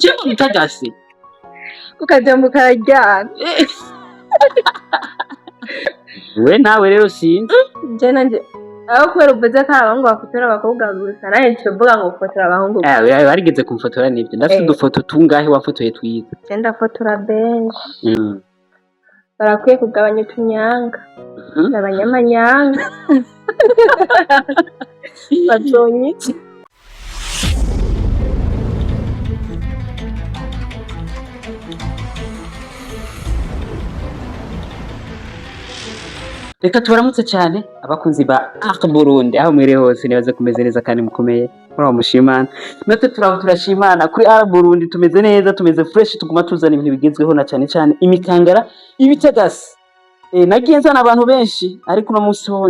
cyangwa bitagasi ukajya karajyana we nawe rero sinzi je nanje aho kubera uvuze ko abahungu bafotora abakobwa gusa naje cyo mvuga ngo ufotora abahungu barigeze kumfotora n'ibyo ndafite udufoto tungahe wafotoye twiza genda fotora benshi barakwiye kugabanya utunyanga n'abanyamanyanga bazonyiki reka tubaramutse cyane abakunzi ba Art Burundi aho mwere hose nibaze kumeze neza kandi mukomeye muri mushimana natwe turashimana kuri Art Burundi tumeze neza tumeze fresh tuguma tuzana ibintu bigezweho na cyane cyane imikangara ibitagasi nagiye nzana abantu benshi ariko no munsi ho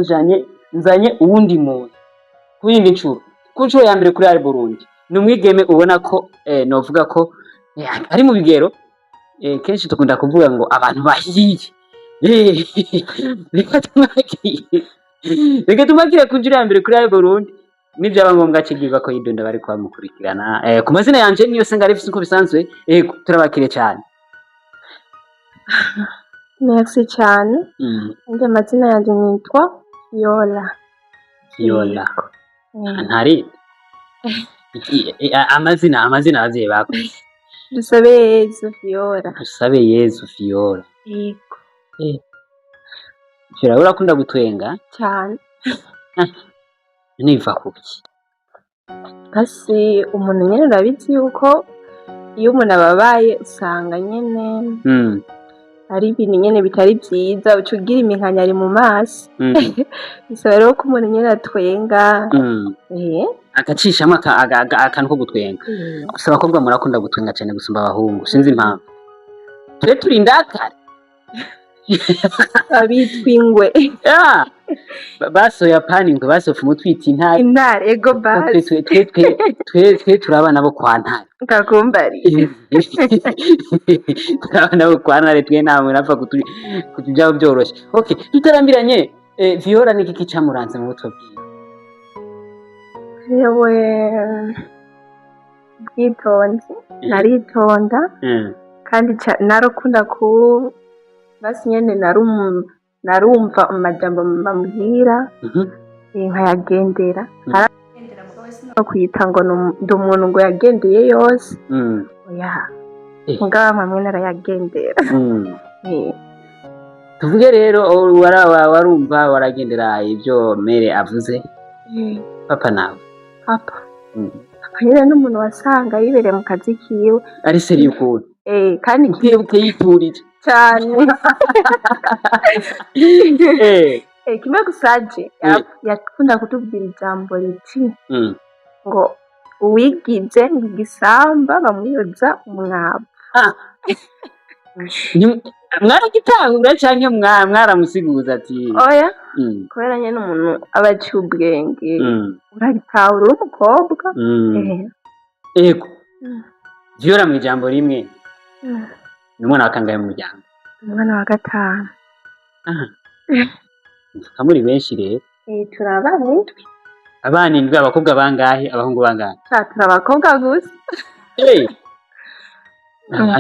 nzanye uwundi muntu kuyindi ncuro kunshuro ya mbere kuri Art Burundi ni umwigeme ubona ko novuga ko ari mu bigero kenshi tukunda kuvuga ngo abantu bahiye reka tumakire kunjira mbere kuri Art Burundi nibyaba ngombwa kigirwa ko yidonda bari kwamukurikirana ku mazina yanje niyo senga rifise uko bisanzwe turabakire cyane. Merci cyane anje mazina yanje nitwa Viola ntari amazina abavyeyi bako Dusabe Yezu Viola Shira urakunda gutwenga cyane niva kuki kasi umuntu nyene urabizi yuko iyo umuntu ababaye usanga nyene ari ibintu nyene bitari byiza ucugira iminkanyari mu maso bisaba rero ko umuntu nyene atwenga agacishamo akantu ko gutwenga gusa abakobwa murakunda gutwenga cyane gusumba abahungu sinzi impamvu turi indakare abitwingwe basoya paningwe basofa umutwiti intare ego basi twe turabana bo kwa ntare kakumbari turabana bo kwa ntare twe namwe napfa kutujyaho byoroshye okay tutarambiranye Viola niki kicamuranze mu buto yewe bwitonzi naritonda kandi narukunda ku basi nyene narumva amajambo mbambwira nkayagendera aragendera mugabo sino kwita ngo ndi umuntu ngo yagendeye yose oya mugabo mamwe narayagendera tuvuge rero warumva waragendera ibyo mere avuze papa nawe nyine n'umuntu wasanga yibereye mu kazi kiwe ari seriye ukuri kandi kibuke yiturije cyane kimwe gusaje yakunda kutubwira ijambo riti ngo uwigize igisamba bamwiyoza umwavu mwaragitangura canke mwaramusiguza ati oya kubera nyene umuntu aba aciye ubwenge urabitahura uri umukobwa ego Viola mu ijambo rimwe ni umwana wa kangahe mu muryango umwana wa gatanu muri benshi rero turi abana indwi abakobwa bangahe abahungu bangahe turi abakobwa gusa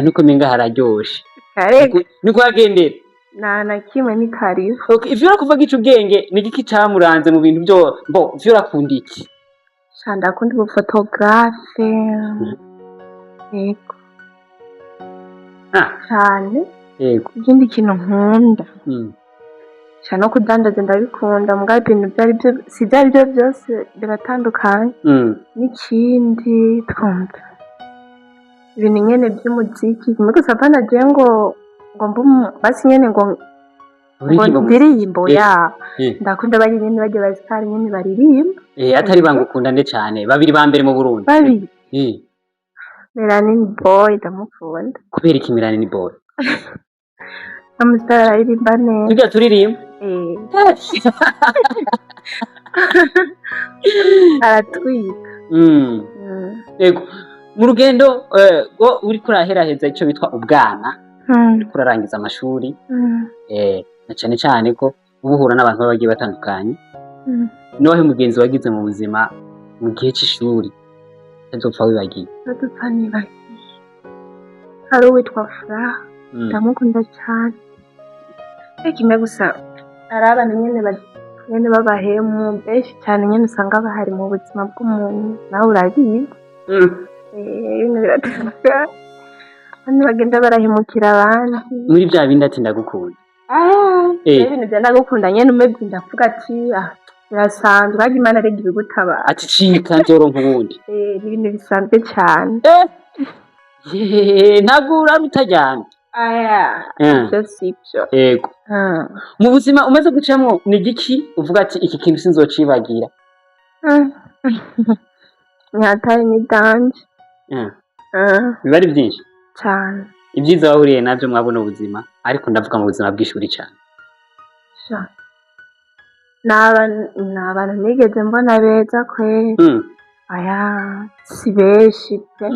nuko menga hararyoshe niko hagendera na kimwe ni karibu Viola kuva gica ubwenge ni giki camuranze mu bintu byo Viola akunda iki shanda akunda ubufotografe yego cyane yego ikindi kintu nkunda cyane no kudandaza ndabikunda mbwa ibintu byari byo byose biratandukanye n'ikindi twumva ibintu nyene by'umuziki kimwe gusa apana je ngo basi nyene ngo ndirimbo ya ndakunda bari nyene baje bazikari nyene baririmba atari bangukunda nde cyane babiri ba mbere mu Burundi babiri Melanie Boy ndamukunda kubera iki Melanie Boy amusitara aririmba neza tujya turirimba aratwika yego mu rugendo uri kuraheraheza icyo bitwa ubwana uri kurarangiza amashuri na cyane cyane ko ubuhura n'abantu baba bagiye batandukanye nohe mugenzi wagize mu buzima mu gihe cy'ishuri azopfa wibagiye hari uwitwa Furaha ndamukunda cyane kimwe gusa hari abantu nyene babahemu benshi cyane nyene usanga bahari mu buzima bw'umuntu nawe urabizi ibintu biratandukanye abantu bagenda barahemukira abandi muri bya bindi ati ndagukunda ibintu bya ndagukunda nyene umeze ndavuga ati birasanzwe ariko Imana rege ibigutabara ati cika nzoronka ubundi ni ibintu bisanzwe cyane ntabwo utajyana ibyo sibyo yego mu buzima umaze gucamo ni igiki uvuga ati iki kintu sinzocibagira nyatari ni danje biba ari byinshi cyane ibyiza wahuriye nabyo mwabona ubuzima ariko ndavuga mu buzima bw'ishuri cyane ni abantu nigeze mbona beza kweri si benshi pe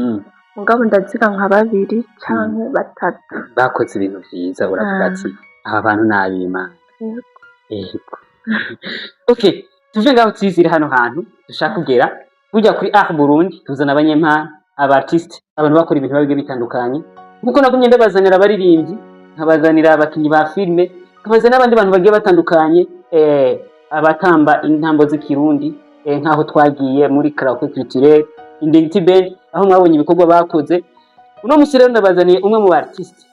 mugabo ndaziga nka 2 canke 3 bakoze ibintu byiza uravuga ati aba bantu n'ab'Imana yego okay tuve ngaho twizire hano hantu dushaka kugera burya kuri Burundi tuzana abanyempano abartiste abantu bakora ibintu babige bitandukanye nkuko nagumye ndabazanira abaririmbyi nkabazanira abakinyi ba filme nkabazanira abandi bantu bagiye batandukanye abatamba intambo z'ikirundi nkaho twagiye muri karaoke culturel Indegiti Band aho mwabonye ibikorwa bakoze uno musire ndabazaniye umwe mu artiste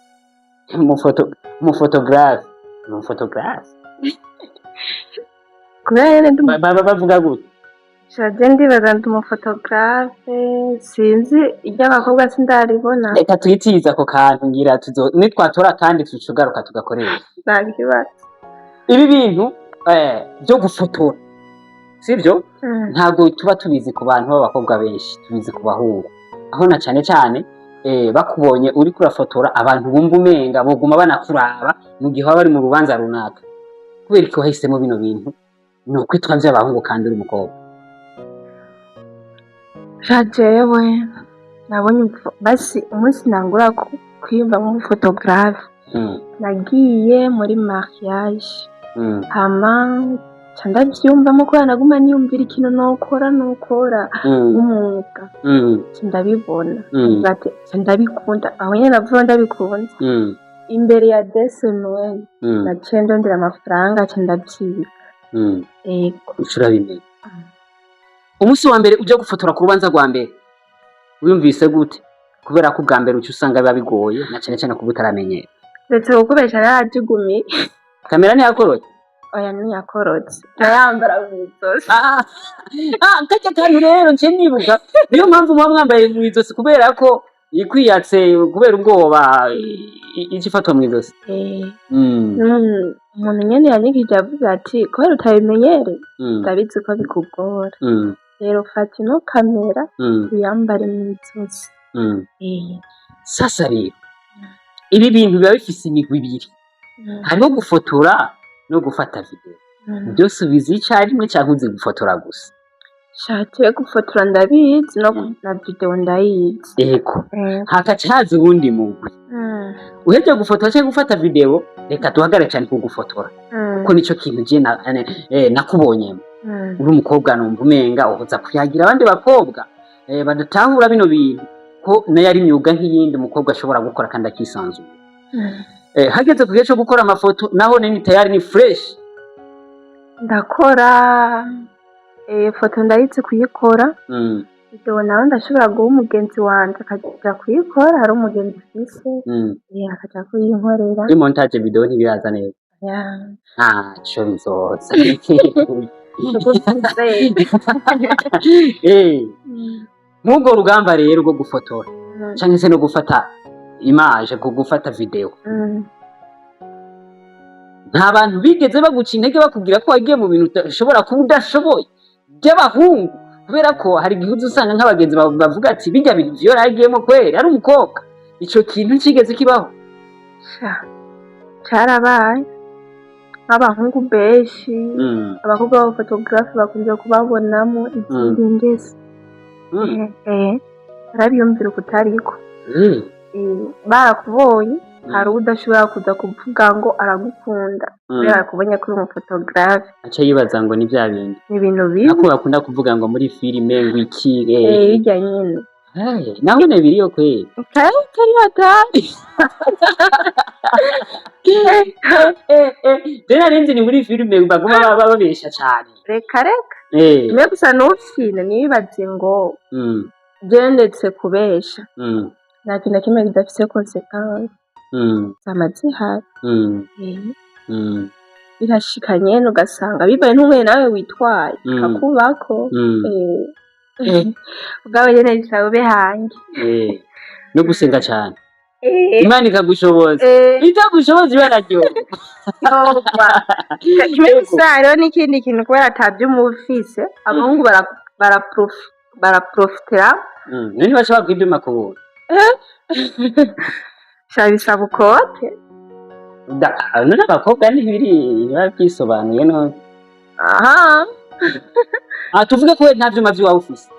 mu photographe bavuga gute Shade ndibaza mu photographe sinzi iby'abakobwa sindaribona reka twitiza ko kantu ngira nitwatora kandi tucugaruka tugakoresha nabibaza ibi bintu byo gufotora sibyo ntabwo tuba tubizi ku bantu b'abakobwa benshi tubizi ku bahungu aho na cyane bakubonye uri kurafotora abantu bumva umenga boguma banakuraba mu gihe baba bari mu rubanza runaka kubera ko wahisemo bino bintu ni ukwitwa by'abahungu kandi uri umukobwa jewe nabonye basi umunsi nangura kwiyumva nk'umufotogarafe nagiye muri mariage hama ndabyumvamo ko naguma niyumvira ikintu nokora nk'umwuga ndabibona ndabikunda aho nyine navuga ndabikunda imbere ya desemeni naciye ndondera amafaranga ndabyiga urabimenya umunsi wa mbere ujya gufotora ku rubanza rwa mbere wiyumvise gute kubera ko ubwa mbere uca usanga biba bigoye na cyane kuba utaramenyera ndetse gukoresha narajigumiye kamera ntiyakorotse oya ntiyakorotse nayambara mu izosi kajya kantu rero nce nibuka niyo mpamvu muba mwambaye mu izosi kubera ko yikwiyatse kubera ubwoba igifatwa mu izosi umuntu nyene yanyigije avuze ati kubera utabimenyereye ndabizi ko bikugora rero fata ino kamera uyambare mu izosi sasa rero ibi bintu biba bifise imigwi ibiri hariho gufotora no gufata video byose ubizi icyarimwe cyangwa uzi gufotora gusa shatiye gufotora ndabizi no na video ndayizi yego hakacaza ubundi mugwi uheje gufotora cyangwa gufata video reka duhagare cyane ku gufotora kuko nico kintu je nakubonyemo uri umukobwa numva umenga uza kuyagira abandi bakobwa badatahura bino bintu ko nayo ari imyuga nk'iyindi umukobwa ashobora gukora kandi akisanzura hageze ku gihe cyo gukora amafoto naho ni tayari ni fresh ndakora foto ndayitse kuyikora video nawe ndashobora guha umugenzi wanje akajya kuyikora hari umugenzi ufise akajya kuyinkorera muri montage video ntibiraza neza cyo bizoza nk'ubwo rugamba rero rwo gufotora cyangwa se no gufata image gufata video nta bantu bigeze baguca intege bakubwira ko wagiye mu bintu ushobora kuba udashoboye by'abahungu kubera ko hari igihe usanga nk'abagenzi bavuga ati bijya bintu vyo yaragiyemo kweri ari umukobwa ico kintu kigeze kibaho cyarabaye abahungu benshi abakobwa b'abafotogarafe bakunze kubabonamo izindi ngese barabiyumvira kutariko barakubonye hari udashobora kuza kuvuga ngo aragukunda kubera kubonye ko uri umufotogarafe aca yibaza ngo ni bya bindi ni ibintu bibi nako bakunda kuvuga ngo muri filime ngo iki hirya nyine naho ne biriyo kweli kari hatari Dena renze ni muri filime baguma babesha cyane reka mwe gusa n'ufine nibaze ngo gendetse kubesha nta kintu na kimwe kidafise consequence z'amazihari birashikanye ugasanga bibaye n'umwe nawe witwaye kakubako ubwawe nyene bisabe hange no gusenga cyane Imana ikagushoboza itagushoboza ibararyo kimwe gusa n'ikindi kintu kubera atabyo umufise abahungu baraprofitira nini bashobora kwibima kubura bisaba ukote none abakobwa ntibiri biba byisobanuye none tuvuge ko nta vyuma vy'iwawe ufise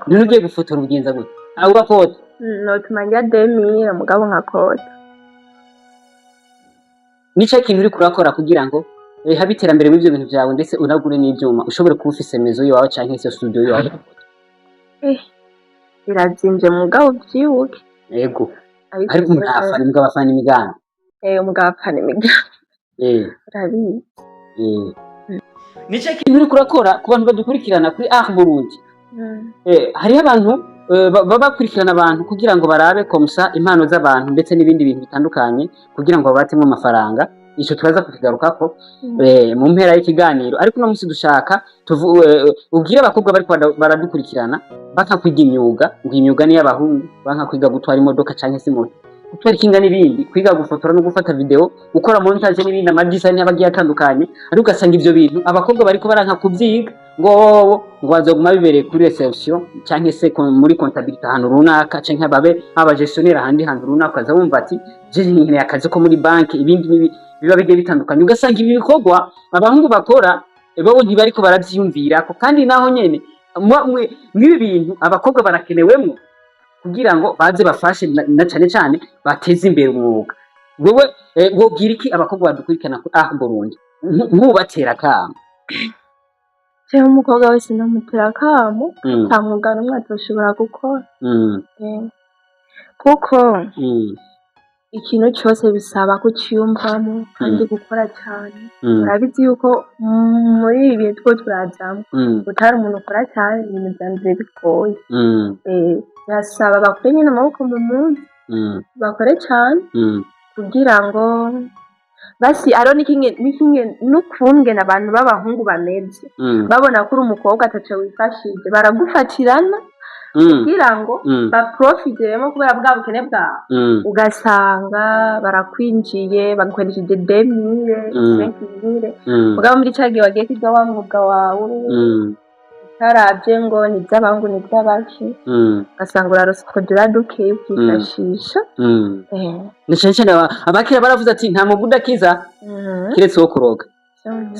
none ugiye gufotora ubigenza gute urakote notuma njya 2000 mugabo nkakota nico kintu uri kurakora kugira ngo habe iterambere mu ivyo bintu vyawe ndetse unagure n'ivyuma ushobore kuba ufise mezo yawe canke se studio yawe birazimvye mugabo vyibuke yego ariko umugabo umugabo afana imigambi umugabo afana imigambi urabizi nico kintu uri kurakora ku bantu badukurikirana kuri Burundi hariho abantu baba bakurikirana abantu kugira ngo barabe komsa impano z'abantu ndetse n'ibindi bintu bitandukanye kugira ngo babatemo amafaranga ico tubaza kukigarukako mu mpera y'ikiganiro ariko no musi dushaka ubwire abakobwa bari baradukurikirana bakakwiga imyuga ngo imyuga ni y'abahungu bankakwiga gutwara imodoka canke se moto gutwara ikinga n'ibindi kwiga gufotora no gufata video gukora montage n'ibindi amadesign y'abagiye atandukanye ariko ugasanga ivyo bintu abakobwa bariko baranka kuvyiga ngo bazoguma bibereye kuri reception canke se muri comptabilité ahantu runaka canke babe abagestionnaire ahandi hantu runaka aza wumva ati je nyine akazi ko muri banki ibindi biba bigiye bitandukanye ugasanga ibi bikorwa abahungu bakora bo ntibariko baravyiyumvira ko kandi naho nyene mwibi bintu abakobwa barakenewemwo kugira ngo baze bafashe na cyane bateze imbere umwuga wewe wogira iki abakobwa badukurikirana ku Burundi nkubatera kamo cyangwa umukobwa wese namutera kamo nta mwuga n'umwe atoshobora gukora kuko ikintu cyose bisaba kuciyumvamo kandi gukora cyane urabizi yuko muri ibi bihe two turazamo utari umuntu ukora cyane ibintu byanze bigoye birasaba bakore nyine amaboko mu munsi bakore cyane kugira ngo basi aro n'ukungena abantu b'abahungu bameze babona ko uri umukobwa ataco wifashije baragufatirana kugira ngo baprofitiremo kubera bwa bukene bwawe ugasanga barakwinjiye bagukoresheje 2000 5000 ugaba muri cyagiye wagiye kwiga wa mwuga wawe utarabye ngo ni by'abangu ni by'abaki ugasanga urarose kodura duke ukifashisha ni cyane abakira baravuze ati nta muguda kiza kiretse wo kuroga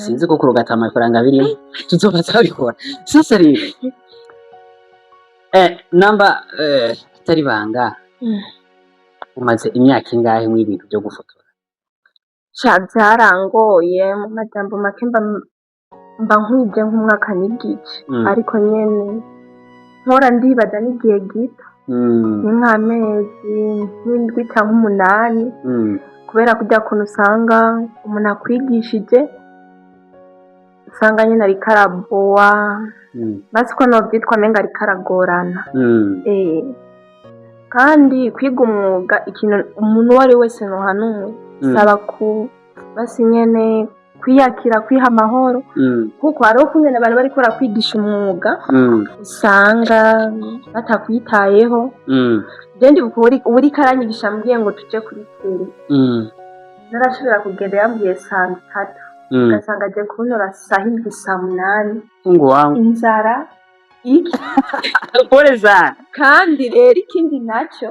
sinzi ko kuroga atamafaranga birimo tuzobaza bikora sasa rero namba itari banga umaze imyaka ingahe mu ibintu byo gufotora byarangoye mu majambo make mba nkwije nk'umwaka n'igice ariko nyene nkora ndibaza n'igihe gito ni nk'amezi nk'indwi cyangwa 8 kubera kujya kuntu usanga umuntu akwigishije usanga nyine ari karabowa basi ko nobyitwa menga ari karagorana kandi kwiga umwuga ikintu umuntu uwo ari wese nohanumwe saba ku basi nyene kwiyakira kwiha amahoro kuko hariho kumwe abantu bari kora kwigisha umwuga usanga batakwitayeho jendi buri karanyigisha mbwiye ngo tuje kuri tele narashobora kugenda yambwiye saa 3 ugasanga aje kuntora saa 7 ngo wangu inzara iki pole sana kandi rero ikindi nacyo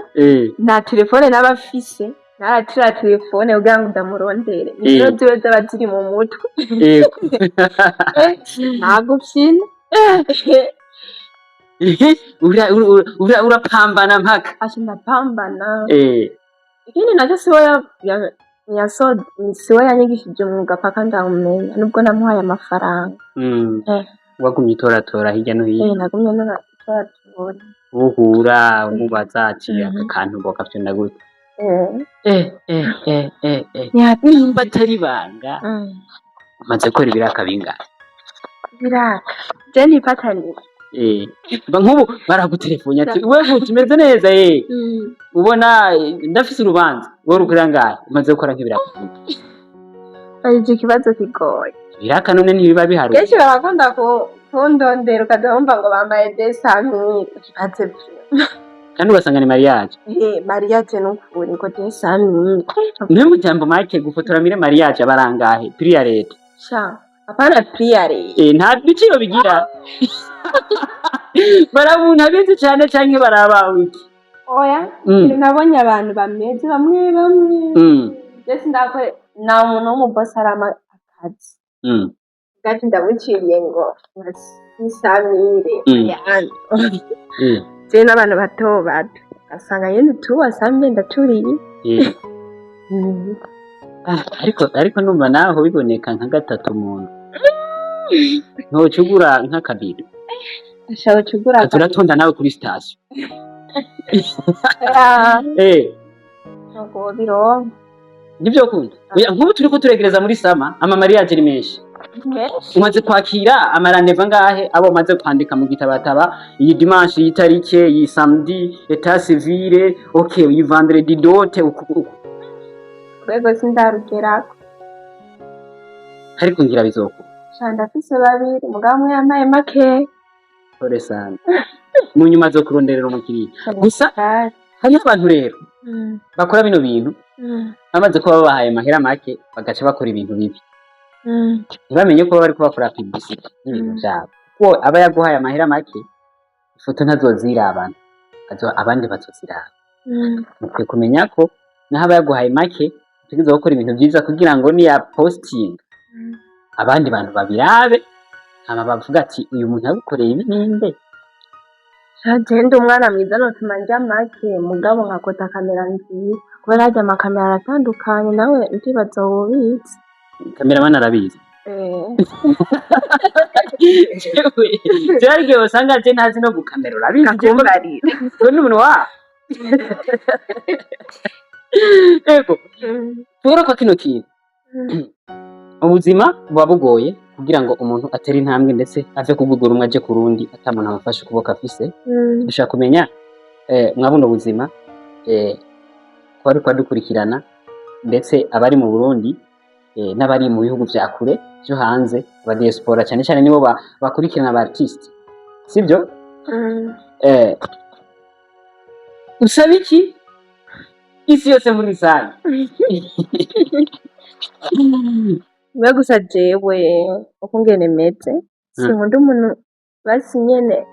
na telefone n'abafise naratira telefone kugira ngo ndamurondere nizo ziwe zaba ziri mu mutwe nagufyina urapambana mpaka ndapambana ikindi nacyo siwe yanyigishije umwuga paka ndawumenya nubwo namuhaye amafaranga wagumye utoratora hirya no hino nagumye twatubona uhura umubaza ati akantu bokafyonda gute nimba atari banga umaze gukora ibiraka bingahe ibiraka je ntifatanira nk'ubu baragutelefone ati wewe tumeze neza ubona ndafise urubanza wowe rukurira ngahe umaze gukora nk'ibiraka arije ikibazo kigoye ibiraka none ntibiba bihari kenshi barakunda kundondera ukazumva ngo bambaye 200,000 kibatse kandi ugasanga ni mariage mariage n'ukuri ngo 200,000 niyo mujambo make gufotora mire mariage abarangahe prix ya leta sha apana prix ya leta nta biciro bigira barabunta bizi cyane canke baraba wiki oya nabonye abantu bameze bamwe ndetse ndakore na umuntu w'umubosi arama akazi gati ndamuciriye ngo nsamire je n'abantu bato asanga yene tuwasambe ndaturiye ariko numva naho biboneka nka gatatu umuntu ntocugura nk'akabido ashaka cugura turatonda nawe kuri station ntabwo bironka nibyo kunda nk'ubu turiko turegereza muri sama ama mariage ari menshi umaze kwakira amarandeva ngahe abo maze kwandika mu gitabataba iyi dimanche iyi tarike iyi samedi etat civile iyi vendredi dote rwego sindarugerako ariko ngira bizoko shanda fise babiri mugabo umwe yamaye make ore sana mu nyuma zo kuronderera umukiriya gusa hari abantu rero bakora bino bintu bamaze kuba babahaye amahera make bagaca bakora ibintu bibi ntibamenye ko bari kubakora publicity n'ibintu byabo kuko aba yaguhaye amahera make ifoto ntazozirabana abandi bazoziraba mukwiye kumenya ko naho aba yaguhaye make utegerezwa gukora ibintu byiza kugira ngo niya posting abandi bantu babirabe hama bavuga ati uyu muntu yagukoreye ibi ninde agenda umwana mwiza notuma njya make mugabo nkakota kamera nziza kubera hajya amakamera aratandukanye nawe ndibaza wubitse kameramani arabizi jewe usanga je ntazi no gukamera urabizi nakumbarira none umuntu wa ego tubura ko kino kintu ubuzima buba bugoye kugira ngo umuntu atere intambwe ndetse ave kugugura umwe aje kurundi atamuntu amufashe ukuboko afise dushaka kumenya mwabuno buzima ko ari kwadukurikirana ndetse abari mu Burundi n'abari mu bihugu vya kure byo hanze aba diaspora cyane cyane nibo bakurikirana aba artiste sibyo usaba iki isi yose muri sane mwe gusa jewe uko ngene meze sinkunda umuntu basi nyene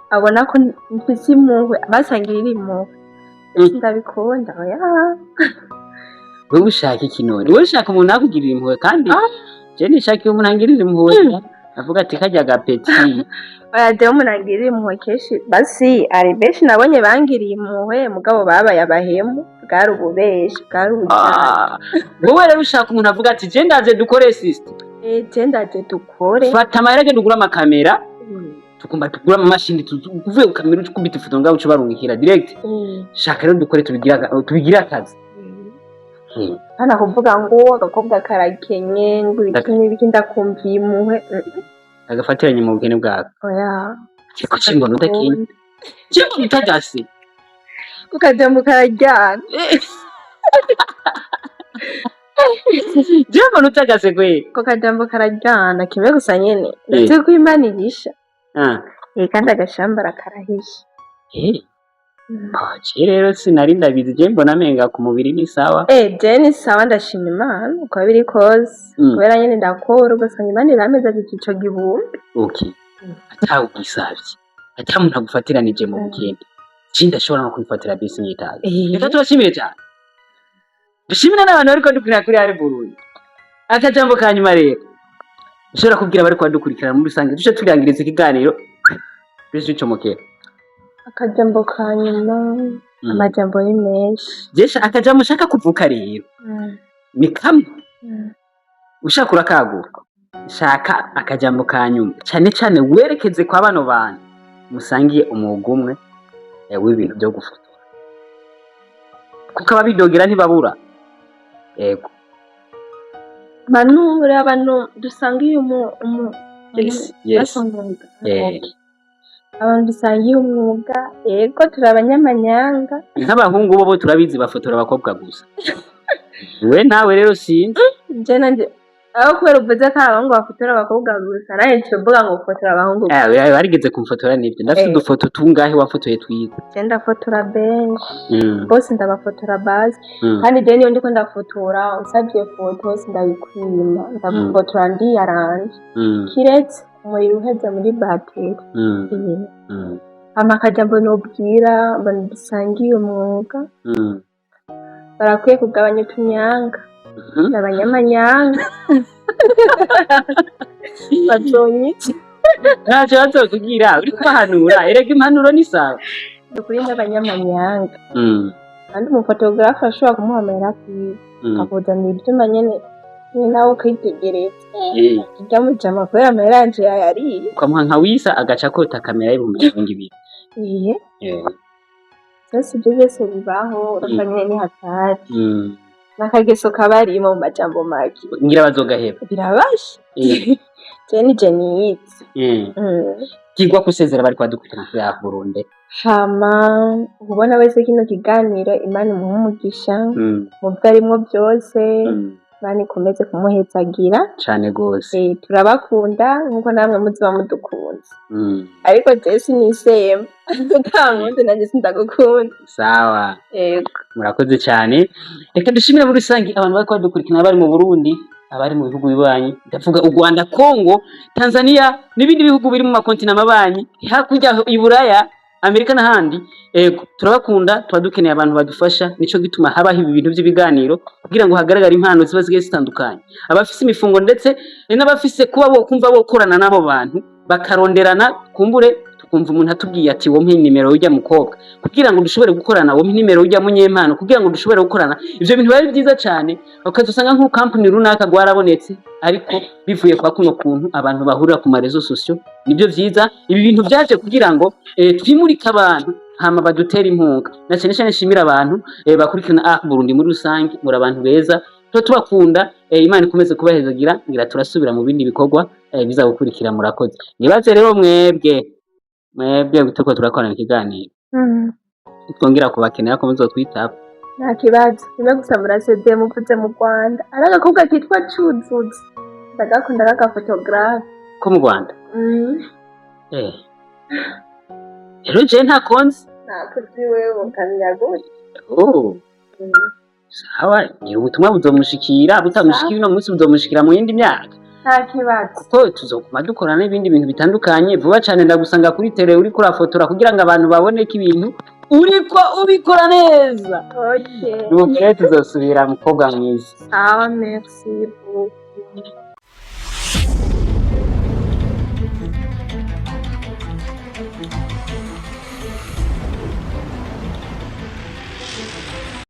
abona ko mfise impuhwe basangirira impuhwe ndabikunda oya wewe ushaka iki none wewe ushaka umuntu akugirira impuhwe kandi je nishakiye umuntu angirira impuhwe avuga ati kajya gapeti oya jewe umuntu angirira impuhwe kenshi basi ari benshi nabonye bangiriye impuhwe mugabo babaye abahemu bwari ububeshi bwari ubujyana wowe rero ushaka umuntu avuga ati je ndaje dukore system je ndaje dukore fata amarage dugura amakamera tukumba tugura amamashini tuvuye ku kamera ukubita ifoto ngaho uco barungikira direct shaka rero dukore tubigira akazi hana kuvuga ngo agakobwa karakenye ngo ibiki ndakumviye impuhwe agafatiranye mu bugene bwako oya kiko cingo nudakinye cingo mutagase ukajambo karajyana jingo nutagase kwe ko kajambo karajyana kimwe gusa nyene ndetse ko Imana ihisha kandi agashambara karahisha rero sinari ndabizi je mbona amenga ku mubiri ni sawa je ni sawa ndashima Imana uko biri kose kubera nyene ndakora ugasanga Imana irameza ico gihumbi atawe ubisavye atamuntu agufatiranije mu bugende Jinda shobora no kwifatira bisi nyitaga reka turashimire cyane dushimira n'abantu bariko dukurira kuri ari Burundi akajambo kanyuma rero ushobora kubwira bari kwadukurikira muri rusange duce turangiriza ikiganiro bisi cyomokera akajambo kanyuma amajambo ni menshi jesha akajambo shaka kuvuka rero ni kamwe ushaka urakagura shaka akajambo kanyuma cyane cyane werekeze kwa bano bantu musangiye umwuga umwe w'ibintu byo gufotora, kuko ababidogera ntibabura. Yego bano dusangiye abantu dusangiye umwuga, yego turi abanyamanyanga. Nk'abahungu bo turabizi bafotora abakobwa gusa. We nawe rero sinzi aho kubera uvuze ko abahungu bafotora abakobwa gusa, nawe ntibivuga ngo ufotora abahungu gusa. Warigeze kumfotora nibyo, ndafite udufoto tungahe wafotoye twiza? Ndafotora benshi bose, ndabafotora base, kandi je niyo ndiko ndafotora usabye foto sindabikwima, ndafotora ndiyaranje kiretse umuriro uheze muri bateri. Amakaja mbona ubwira mbona dusangiye umwuga, barakwiye kugabanya utunyanga abanyamanyanga bazonyiki ntacyo bazokubwira, uri kubahanura. Erega impanuro ni sawa, ukuri n'abanyamanyanga. Kandi umufotogarafe ashobora kumuhamera akakuzanira ibyuma nyene nawe ukitegereza iryamujama kubera ameranje yayariye, ukamuha nka wisa agaca kota kamera y'ibihumbi 200. Byose ibyo byose bibaho, urafanye ni hatari. Nakageso kabari mu majambo make ngira bazogaheba birabasha. Jeni Jenitsi kigwa kusezera bari kwadukutana kuri Burundi. Hama ubona wese kino kiganiro Imana umugisha mu byarimwo byose, Imana ikomeze kumuhezagira cyane gose. Turabakunda nkuko namwe muziba mudukunze, ariko Jesi nisema ntamundi nanjye sindagukunda. Sawa, yego murakoze cyane. Reka dushimire muri rusangi abantu bari kwadukurikirana bari mu Burundi, abari mu bihugu bibanyi, ndavuga u Rwanda, Kongo, Tanzania n'ibindi bihugu biri mu makontinent amabanyi hakurya iburaya, Amerika n'ahandi. Turabakunda, twadukeneye abantu badufasha, nico gituma habaho ibi bintu by'ibiganiro kugira ngo hagaragare impano ziba zigiye zitandukanye, abafise imifungo ndetse n'abafise kuba bo kumva bo korana nabo bantu bakaronderana, kumbure tukumva umuntu atubwiye ati wo mpe nimero ujya mukobwa, kugira ngo dushobore gukorana, wo mpe nimero ujya munyempano kugira ngo dushobore gukorana. Ivyo bintu bari byiza cyane, ukazusanga nko company runaka gwarabonetse, ariko bivuye kwa kuno kuntu abantu bahurira ku marezo sociaux. Nibyo byiza ibi bintu byaje kugira ngo twimurika abantu hama badutera impunga. Na cyane cyane nshimira abantu bakurikirana Burundi muri rusange, muri abantu beza, tubakunda. Imana ikomeze kubahezagira, ngira turasubira mu bindi bikorwa bizagukurikira. Murakoze. Nibaze rero mwebwe gutuko turakorana ikiganiro, twongera kubakenera ko muzotwitaba. Nta kibazo, niba gusa murasede muvuze mu Rwanda ari agakobwa kitwa Cyuzuzi, ndagakunda k'agafotografe ko mu Rwanda. Rero je nta konzi nakuzi wewe ukamenya gute. Sawa, ni ubutumwa buzomushikira, butamushikira no munsi buzomushikira mu yindi myaka. Nta kibazo, ko tuzokuma dukorana n'ibindi bintu bitandukanye vuba cyane. Ndagusanga kuri tele uri kurafotora kugira ngo abantu babone ko ibintu uriko ubikora neza. Nuko tuzosubira mukobwa mwiza. Merci beaucoup.